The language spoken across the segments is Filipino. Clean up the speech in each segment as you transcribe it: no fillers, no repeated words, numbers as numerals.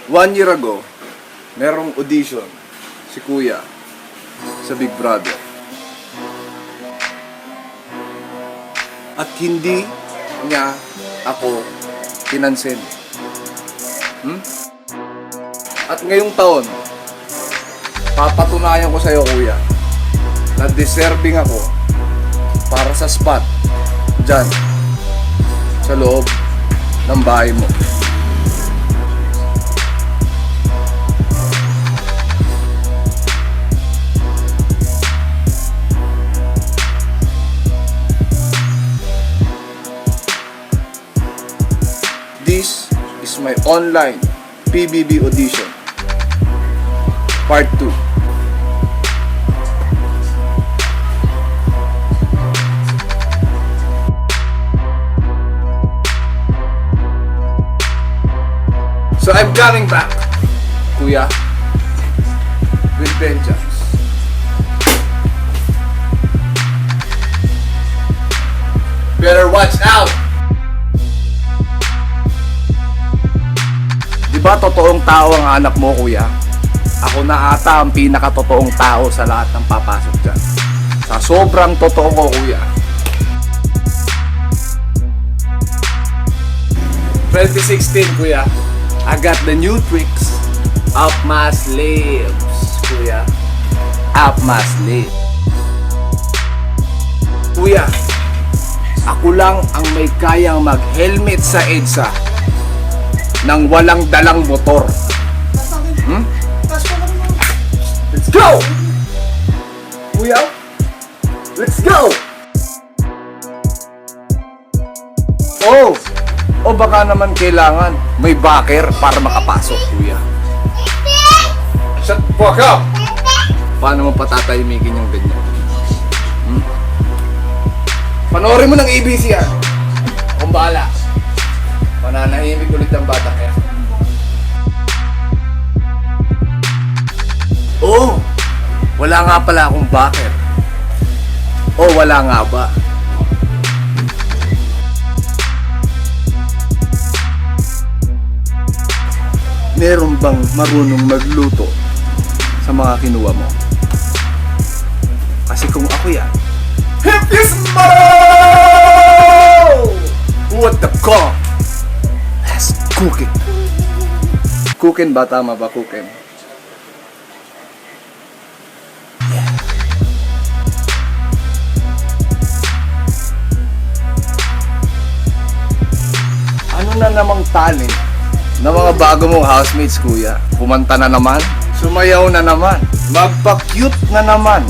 1 year ago, merong audition si Kuya sa Big Brother. At hindi niya ako pinansin. At ngayong taon, papatunayan ko sa'yo, Kuya, na deserving ako para sa spot dyan sa loob ng bahay mo. This is my online PBB audition, part 2. So I'm coming back, Kuya, with vengeance. Better watch out! Diba totoong tao ang anak mo, Kuya? Ako na ata ang pinakatotoong tao sa lahat ng papasok dyan. Sa sobrang totoo ko, Kuya. 2016, Kuya. I got the new tricks up my sleeves, Kuya. Up my sleeves. Kuya, ako lang ang may kayang mag-helmet sa EDSA nang walang dalang motor. Let's go! Kuya, let's go! O baka naman kailangan may backer para makapasok, Kuya. Shut the fuck up! Paano mo patatahimikin yung ganyan? Panoorin mo ng ABC yan. Akong bahala. Mananahimik ulit ang bata kaya. Wala nga pala akong backer. Wala nga ba? Meron bang marunong magluto sa mga kinuha mo? Kasi kung ako yan, hit this mother! What the fuck? Let's cook it. Cookin ba? Tama ba? Cookin. Yeah. Ano na namang talent ng mga bago mong housemates, Kuya? Kumanta na naman, sumayaw na naman, magpa-cute na naman.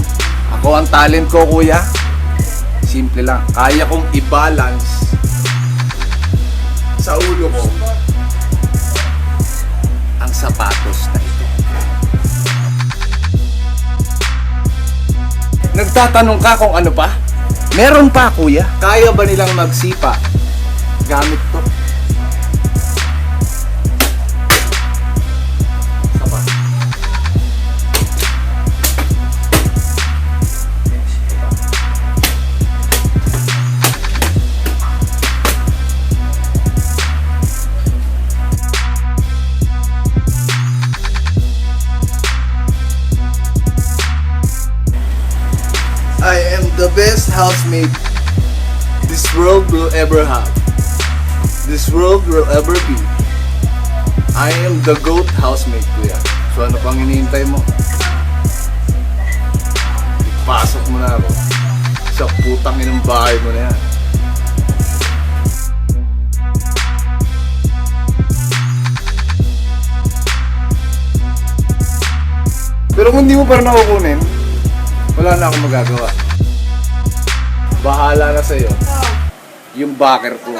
Ako ang talent ko, Kuya. Simple lang, kaya kong i-balance sa ulo ko ang sapatos na ito. Nagtatanong ka kung ano pa? Meron pa, Kuya. Kaya ba nilang magsipa gamit to? I am the best housemate this world will ever have. This world will ever be. I am the GOAT housemate, Kuya. So ano pang hinihintay mo? Ipasok mo na ako sa putang inang bahay mo na yan. Pero kung hindi mo pa rin ako kunin, wala na akong magagawa. Bahala na sa'yo yung backer ko.